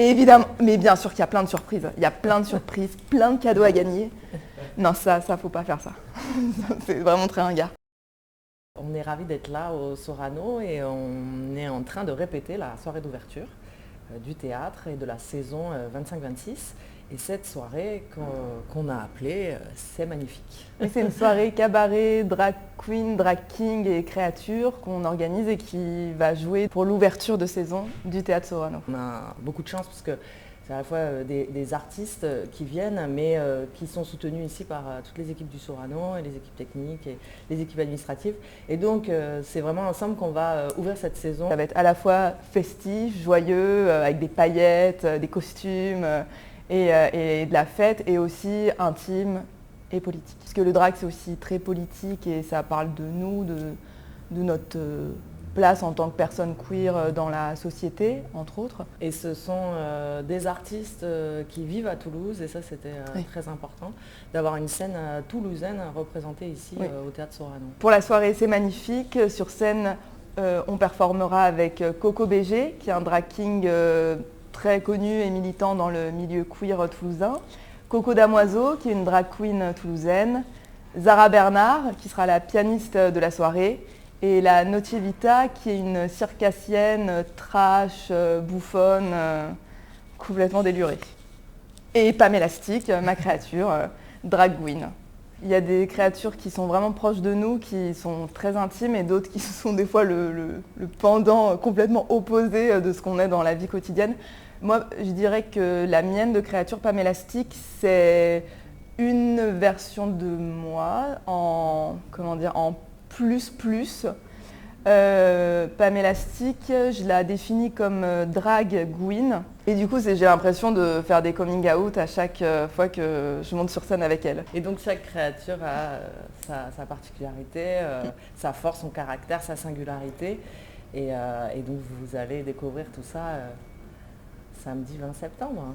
Et évidemment, mais bien sûr qu'il y a plein de surprises. Il y a plein de surprises, plein de cadeaux à gagner. Non, ça, faut pas faire ça. C'est vraiment très ringard. On est ravis d'être là au Sorano et on est en train de répéter la soirée d'ouverture du théâtre et de la saison 25-26. Et cette soirée qu'on a appelée C'est magnifique. Et c'est une soirée cabaret, drag queen, drag king et créatures qu'on organise et qui va jouer pour l'ouverture de saison du théâtre Sorano. On a beaucoup de chance parce que c'est à la fois des artistes qui viennent mais qui sont soutenus ici par toutes les équipes du Sorano et les équipes techniques et les équipes administratives. Et donc c'est vraiment ensemble qu'on va ouvrir cette saison. Ça va être à la fois festif, joyeux, avec des paillettes, des costumes et de la fête, et aussi intime et politique. Parce que le drag c'est aussi très politique et ça parle de nous, de notre place en tant que personne queer dans la société, entre autres. Et ce sont des artistes qui vivent à Toulouse, et ça c'était très important, d'avoir une scène toulousaine représentée ici au Théâtre Sorano. Pour la soirée C'est magnifique, sur scène on performera avec Coco BG, qui est un drag king très connu et militant dans le milieu queer toulousain, Coco Damoiseau, qui est une drag queen toulousaine, Zara Bernard, qui sera la pianiste de la soirée, et la Notievita, qui est une circassienne trash, bouffonne, complètement délurée. Et Pamela Stick, ma créature, drag queen. Il y a des créatures qui sont vraiment proches de nous, qui sont très intimes, et d'autres qui sont des fois le pendant complètement opposé de ce qu'on est dans la vie quotidienne. Moi, je dirais que la mienne de créature, Pamela Stick, c'est une version de moi en plus. Pamela Stick, je la définis comme drag queen. Et du coup, j'ai l'impression de faire des coming out à chaque fois que je monte sur scène avec elle. Et donc chaque créature a sa particularité, sa force, son caractère, sa singularité. Et donc vous allez découvrir tout ça samedi 20 septembre.